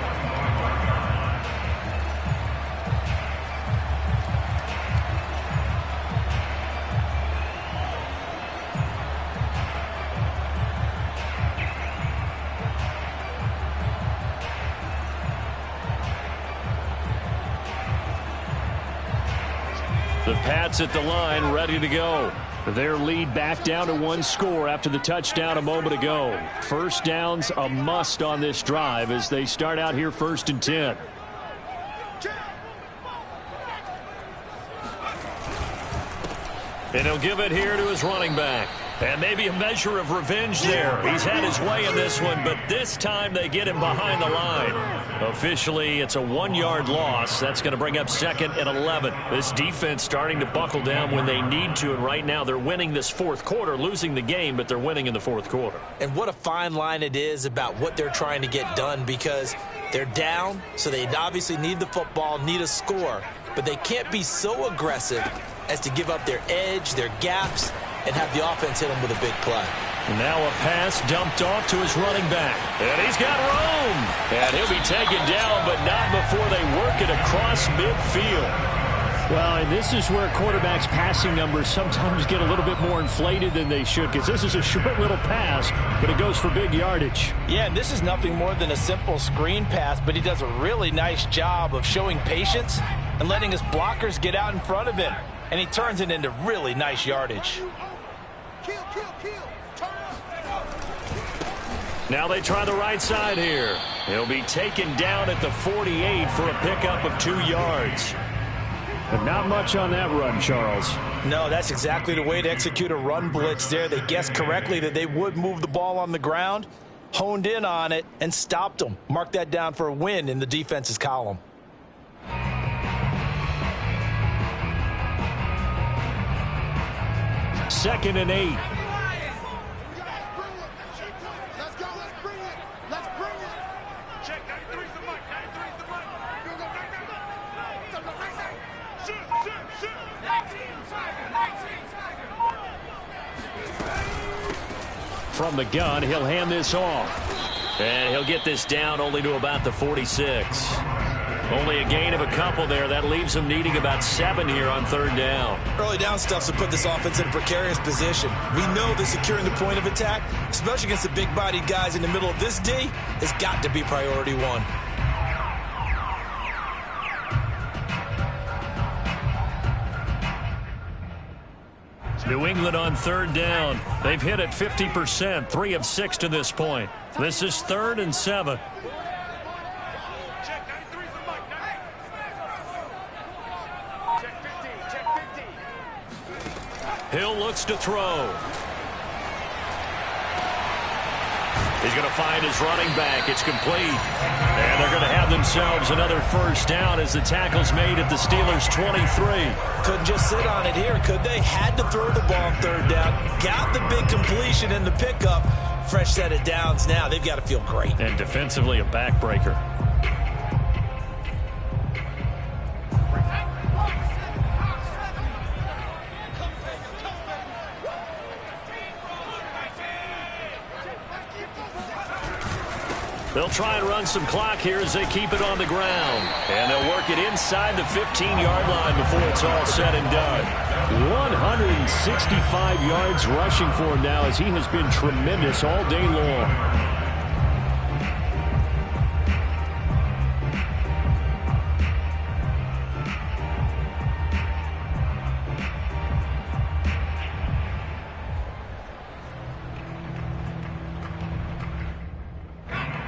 The Pats at the line, ready to go. Their lead back down to 1 score after the touchdown a moment ago. First down's a must on this drive as they start out here 1st and 10. And he'll give it here to his running back. And maybe a measure of revenge there. He's had his way in this one, but this time they get him behind the line. Officially, it's a 1-yard loss. That's going to bring up 2nd and 11. This defense starting to buckle down when they need to, and right now they're winning this 4th quarter, losing the game, but they're winning in the 4th quarter. And what a fine line it is about what they're trying to get done because they're down, so they obviously need the football, need a score. but they can't be so aggressive as to give up their edge, their gaps, and have the offense hit them with a big play. Now a pass dumped off to his running back. And he's got room. And he'll be taken down, but not before they work it across midfield. Well, and this is where quarterbacks' passing numbers sometimes get a little bit more inflated than they should, because this is a short little pass, but it goes for big yardage. Yeah, and this is nothing more than a simple screen pass, but he does a really nice job of showing patience and letting his blockers get out in front of him. And he turns it into really nice yardage. Now they try the right side here. He'll be taken down at the 48 for a pickup of 2 yards. But not much on that run, Charles. No, that's exactly the way to execute a run blitz there. They guessed correctly that they would move the ball on the ground, honed in on it, and stopped them. Mark that down for a win in the defense's column. Second and 8. From the gun, he'll hand this off. And he'll get this down only to about the 46. Only a gain of a couple there. That leaves them needing about 7 here on 3rd down. Early down stuff's to put this offense in a precarious position. We know that securing the point of attack, especially against the big-bodied guys in the middle of this D, has got to be priority 1. New England on 3rd down. They've hit it 50%, 3 of 6 to this point. This is 3rd and 7. Hill looks to throw. He's going to find his running back. It's complete. And they're going to have themselves another 1st down as the tackle's made at the Steelers' 23. Couldn't just sit on it here, could they? Had to throw the ball on 3rd down. Got the big completion in the pickup. Fresh set of downs now. They've got to feel great. And defensively, a backbreaker. They'll try and run some clock here as they keep it on the ground. And they'll work it inside the 15-yard line before it's all said and done. 165 yards rushing for him now as he has been tremendous all day long.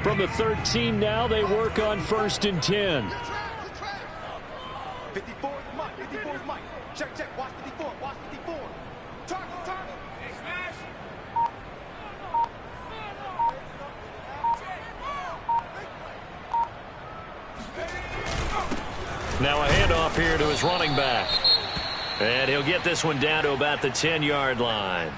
From the 13 now, they work on 1st and 10. 54 is Mike. 54 is Mike. Check, check. Watch 54. Watch 54. Target, target. Smash. Now a handoff here to his running back. And he'll get this one down to about the 10-yard line.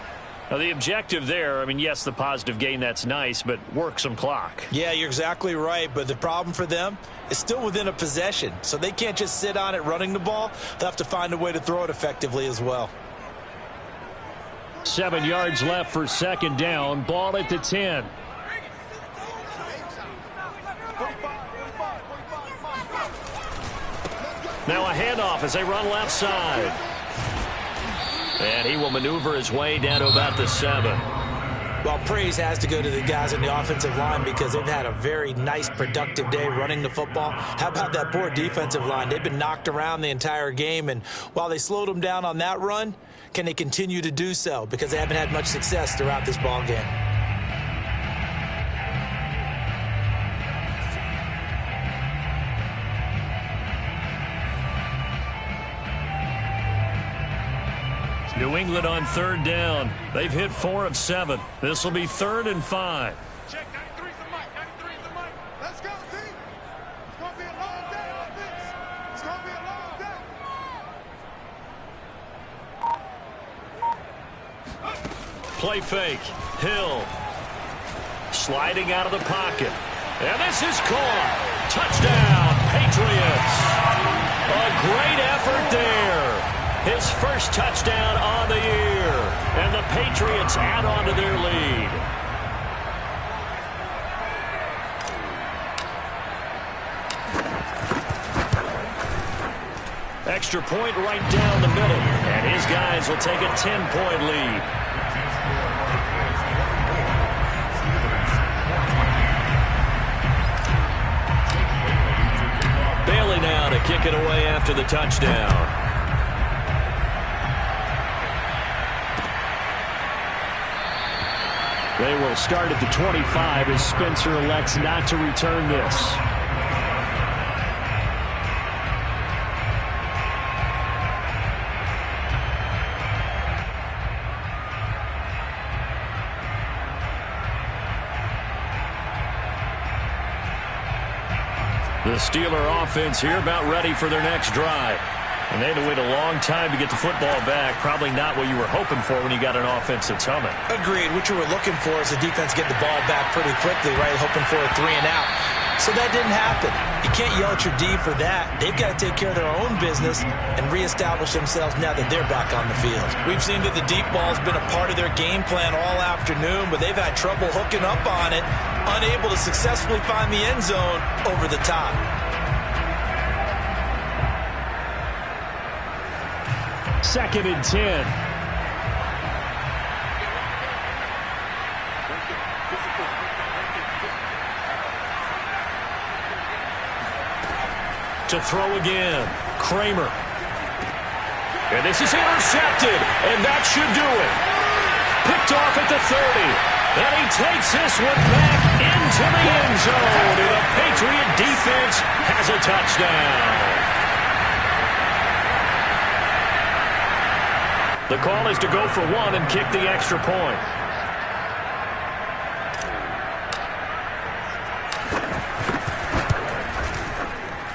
Now, the objective there, I mean, yes, the positive gain, that's nice, but work some clock. Yeah, you're exactly right, but the problem for them is still within a possession, so they can't just sit on it running the ball. They'll have to find a way to throw it effectively as well. 7 yards left for 2nd down. Ball at the 10. Now a handoff as they run left side. And he will maneuver his way down to about the 7. Well, praise has to go to the guys in the offensive line because they've had a very nice, productive day running the football. How about that poor defensive line? They've been knocked around the entire game, and while they slowed them down on that run, can they continue to do so? Because they haven't had much success throughout this ball game. New England on 3rd down. They've hit 4 of 7. This will be 3rd and 5. Check 93 is the Mike. 93 is the Mike. Let's go, team. It's going to be a long day on this. It's going to be a long day. Play fake. Hill. Sliding out of the pocket. And this is caught. Touchdown, Patriots. A great effort there. His first touchdown on the year. And the Patriots add on to their lead. Extra point right down the middle. And his guys will take a 10-point lead. Bailey now to kick it away after the touchdown. They will start at the 25 as Spencer elects not to return this. The Steeler offense here about ready for their next drive. And they had to wait a long time to get the football back. Probably not what you were hoping for when you got an offense that's humming. Agreed. What you were looking for is the defense get the ball back pretty quickly, right? Hoping for a 3 and out. So that didn't happen. You can't yell at your D for that. They've got to take care of their own business and reestablish themselves now that they're back on the field. We've seen that the deep ball's been a part of their game plan all afternoon, but they've had trouble hooking up on it, unable to successfully find the end zone over the top. Second and 10. To throw again, Kramer. And this is intercepted, and that should do it. Picked off at the 30. And he takes this one back into the end zone. And the Patriot defense has a touchdown. The call is to go for one and kick the extra point.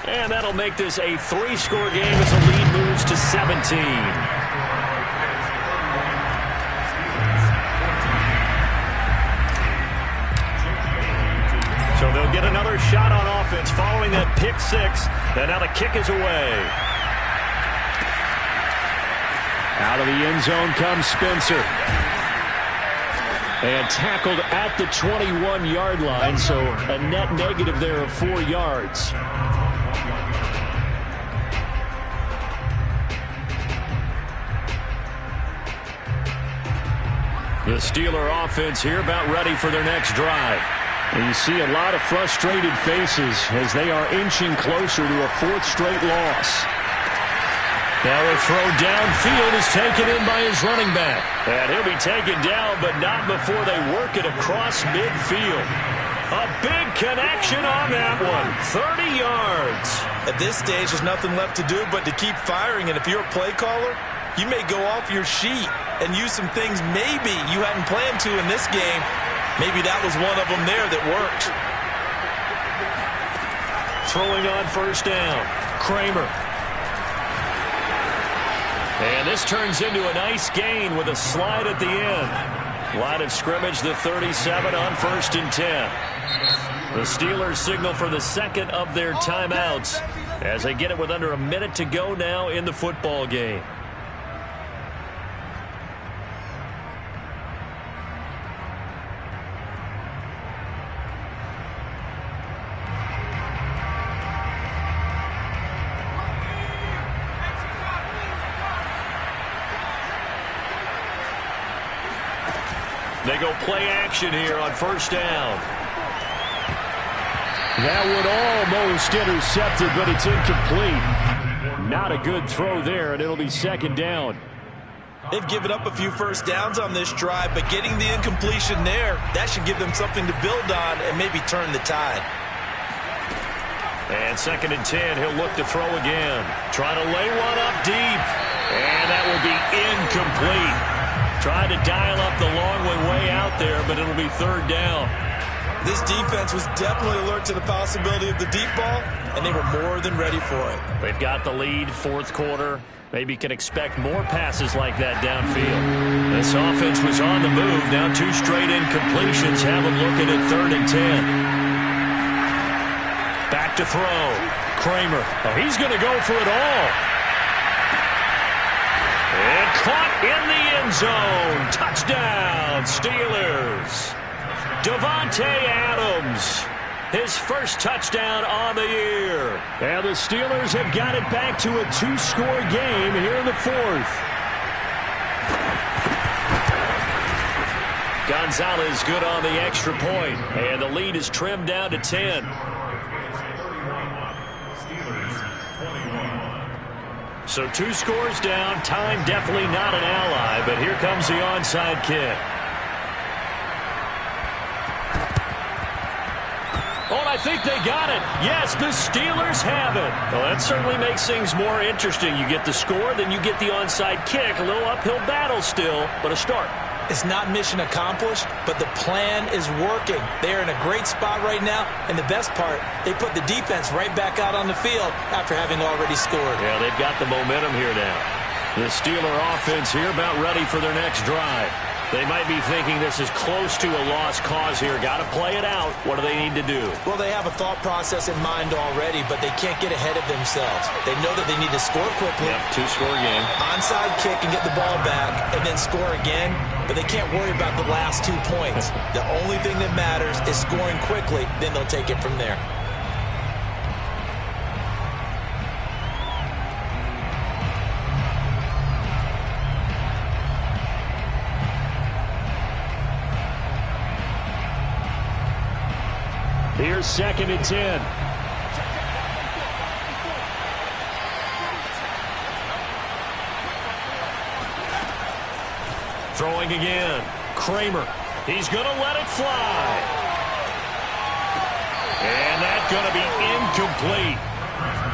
And that'll make this a 3-score game as the lead moves to 17. So they'll get another shot on offense following that pick 6. And now the kick is away. Out of the end zone comes Spencer. And tackled at the 21-yard line, so a net negative there of 4 yards. The Steeler offense here about ready for their next drive. And you see a lot of frustrated faces as they are inching closer to a 4th straight loss. Now a throw downfield is taken in by his running back. And he'll be taken down, but not before they work it across midfield. A big connection on that one. 30 yards. At this stage, there's nothing left to do but to keep firing. And if you're a play caller, you may go off your sheet and use some things maybe you hadn't planned to in this game. Maybe that was one of them there that worked. Throwing on first down, Kramer. And this turns into a nice gain with a slide at the end. Line of scrimmage, the 37 on 1st and 10. The Steelers signal for the second of their timeouts as they get it with under a minute to go now in the football game. They go play action here on first down. That would almost intercept it, but it's incomplete. Not a good throw there, and it'll be second down. They've given up a few first downs on this drive, but getting the incompletion there, that should give them something to build on and maybe turn the tide. And second and 10, he'll look to throw again. Trying to lay one up deep. And that will be incomplete. Tried to dial up the long way out there, but it'll be third down. This defense was definitely alert to the possibility of the deep ball, and they were more than ready for it. They've got the lead, 4th quarter. Maybe can expect more passes like that downfield. This offense was on the move. Now 2 straight incompletions have them looking at 3rd and 10. Back to throw. Kramer. Oh, he's going to go for it all. And caught in the end zone. Touchdown, Steelers. Davante Adams, his first touchdown on the year. And the Steelers have got it back to a 2-score game here in the fourth. Gonzalez good on the extra point, and the lead is trimmed down to 10. So 2 scores down. Time definitely not an ally, but here comes the onside kick. Oh, and I think they got it. Yes, the Steelers have it. Well, that certainly makes things more interesting. You get the score, then you get the onside kick. A little uphill battle still, but a start. It's not mission accomplished, but the plan is working. They're in a great spot right now, and the best part, they put the defense right back out on the field after having already scored. Yeah, they've got the momentum here now. The Steeler offense here about ready for their next drive. They might be thinking this is close to a lost cause here. Got to play it out. What do they need to do? Well, they have a thought process in mind already, but they can't get ahead of themselves. They know that they need to score quickly. Yep, 2-score game. Onside kick and get the ball back, and then score again. But they can't worry about the last 2 points. The only thing that matters is scoring quickly. Then they'll take it from there. Here's 2nd and 10. Throwing again. Kramer. He's going to let it fly. And that's going to be incomplete.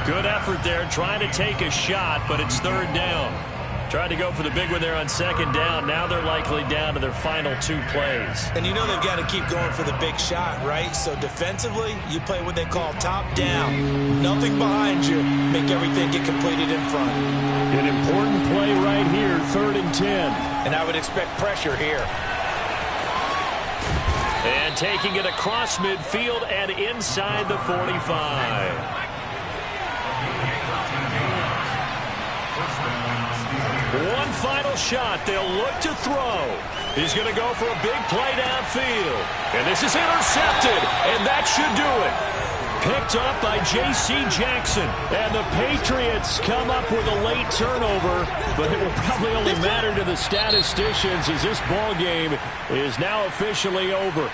Good effort there trying to take a shot, but it's 3rd down. Tried to go for the big one there on 2nd down. Now they're likely down to their final 2 plays. And you know they've got to keep going for the big shot, right? So defensively, you play what they call top down. Nothing behind you. Make everything get completed in front. An important play right here, 3rd and 10. And I would expect pressure here. And taking it across midfield and inside the 45. One final shot. They'll look to throw. He's going to go for a big play downfield. And this is intercepted. And that should do it. Picked up by J.C. Jackson. And the Patriots come up with a late turnover. But it will probably only matter to the statisticians as this ball game is now officially over.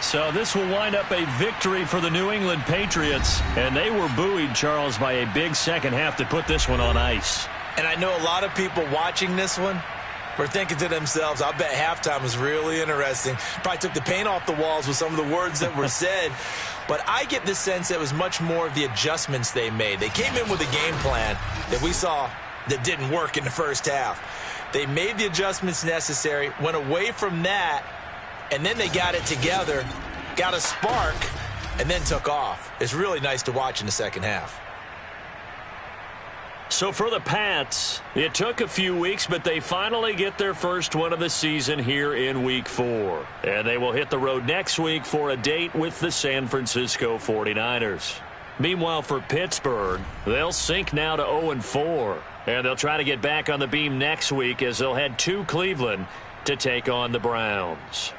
So this will wind up a victory for the New England Patriots. And they were buoyed, Charles, by a big second half to put this one on ice. And I know a lot of people watching this one were thinking to themselves, I bet halftime was really interesting. Probably took the paint off the walls with some of the words that were said. But I get the sense that it was much more of the adjustments they made. They came in with a game plan that we saw that didn't work in the first half. They made the adjustments necessary, went away from that, and then they got it together, got a spark, and then took off. It's really nice to watch in the second half. So for the Pats, it took a few weeks, but they finally get their first win of the season here in Week 4. And they will hit the road next week for a date with the San Francisco 49ers. Meanwhile, for Pittsburgh, they'll sink now to 0-4. And they'll try to get back on the beam next week as they'll head to Cleveland to take on the Browns.